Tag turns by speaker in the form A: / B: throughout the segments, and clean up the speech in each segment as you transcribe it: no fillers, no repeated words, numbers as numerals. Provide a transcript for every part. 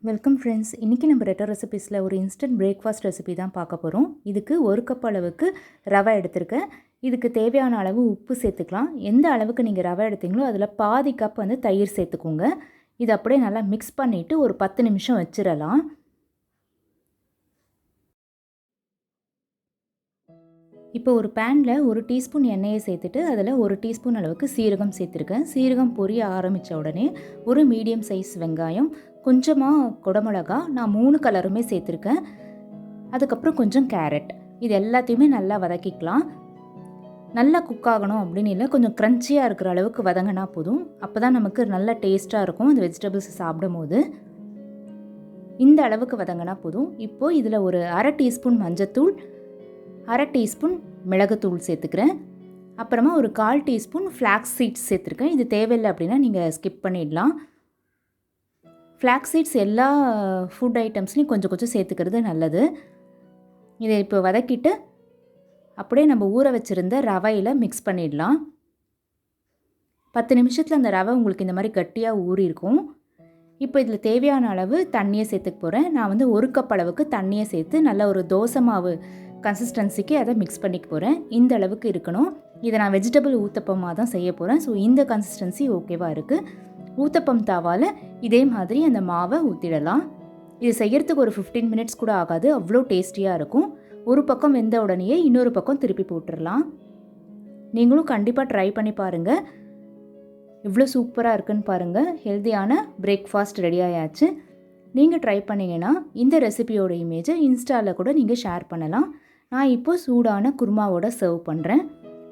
A: Welcome friends. இன்றைக்கி நம்ம ரெட்டோ ரெசிபீஸில் ஒரு இன்ஸ்டன்ட் பிரேக்ஃபாஸ்ட் ரெசிபி தான் பார்க்க போகிறோம். இதுக்கு 1 கப் அளவுக்கு ரவை எடுத்திருக்கேன். இதுக்கு தேவையான அளவு உப்பு சேர்த்துக்கலாம். எந்த அளவுக்கு நீங்கள் ரவை எடுத்தீங்களோ அதில் பாதி கப் வந்து தயிர் சேர்த்துக்கோங்க. இது அப்படியே நல்லா மிக்ஸ் பண்ணிவிட்டு ஒரு 10 நிமிஷம் வச்சிடலாம். இப்போ ஒரு பேனில் 1 டீஸ்பூன் எண்ணெயை சேர்த்துட்டு அதில் 1 டீஸ்பூன் அளவுக்கு சீரகம் சேர்த்துருக்கேன். சீரகம் பொரிய ஆரம்பித்த உடனே ஒரு மீடியம் சைஸ் வெங்காயம், கொஞ்சமாக குடமிளகா, நான் 3 கலருமே சேர்த்துருக்கேன். அதுக்கப்புறம் கொஞ்சம் கேரட், இது எல்லாத்தையுமே நல்லா வதக்கிக்கலாம். நல்லா குக் ஆகணும் அப்படின்னு இல்லை, கொஞ்சம் க்ரன்ச்சியாக இருக்கிற அளவுக்கு வதங்கினா போதும். அப்போ தான் நமக்கு நல்ல டேஸ்ட்டாக இருக்கும் அந்த வெஜிடபிள்ஸ் சாப்பிடும் போது. இந்த அளவுக்கு வதங்கினா போதும். இப்போது இதில் ஒரு 1/2 டீஸ்பூன் மஞ்சத்தூள், 1/2 டீஸ்பூன் மிளகுத்தூள் சேர்த்துக்கிறேன். அப்புறமா ஒரு 1/4 டீஸ்பூன் ஃப்ளாக்ஸ் சீட்ஸ் சேர்த்துருக்கேன். இது தேவையில்லை அப்படின்னா நீங்கள் ஸ்கிப் பண்ணிடலாம். ஃப்ளாக்ஸ் சீட்ஸ் எல்லா ஃபுட் ஐட்டம்ஸ்லையும் கொஞ்சம் கொஞ்சம் சேர்த்துக்கிறது நல்லது. இதை இப்போ வதக்கிட்டு அப்படியே நம்ம ஊற வச்சுருந்த ரவையில் மிக்ஸ் பண்ணிடலாம். 10 நிமிஷத்தில் அந்த ரவை உங்களுக்கு இந்த மாதிரி கட்டியாக ஊறியிருக்கும். இப்போ இதில் தேவையான அளவு தண்ணியை சேர்த்துக்க போகிறேன். நான் வந்து 1 கப் அளவுக்கு தண்ணியை சேர்த்து நல்ல ஒரு தோசை மாவு கன்சிஸ்டன்சிக்கு அதை மிக்ஸ் பண்ணிக்க போகிறேன். இந்த அளவுக்கு இருக்கணும். இதை நான் வெஜிடபிள் ஊத்தப்பமாக தான் செய்ய போகிறேன். ஸோ இந்த கன்சிஸ்டன்சி ஓகேவாக இருக்குது. ஊத்தப்பம் தாவால் இதே மாதிரி அந்த மாவை ஊற்றிடலாம். இது செய்கிறதுக்கு ஒரு 15 மினிட்ஸ் கூட ஆகாது, அவ்வளோ டேஸ்டியாக இருக்கும். ஒரு பக்கம் வெந்த உடனேயே இன்னொரு பக்கம் திருப்பி போட்டுடலாம். நீங்களும் கண்டிப்பாக ட்ரை பண்ணி பாருங்கள். இவ்வளோ சூப்பராக இருக்குன்னு பாருங்கள். ஹெல்த்தியான பிரேக்ஃபாஸ்ட் ரெடி ஆயாச்சு. நீங்கள் ட்ரை பண்ணிங்கன்னா இந்த ரெசிபியோட இமேஜை இன்ஸ்டாவில் கூட நீங்கள் ஷேர் பண்ணலாம். நான் இப்போது சூடான குருமாவோட சர்வ் பண்ணுறேன்.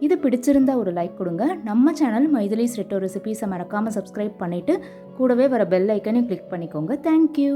A: இது பிடிச்சிருந்தா ஒரு லைக் கொடுங்க. நம்ம சேனல் mythilis ரெட்டோ ரெசிபீஸை மறக்காமல் சப்ஸ்கிரைப் பண்ணிவிட்டு கூடவே வர பெல் ஐக்கனையும் கிளிக் பண்ணிக்கோங்க. தேங்க்யூ.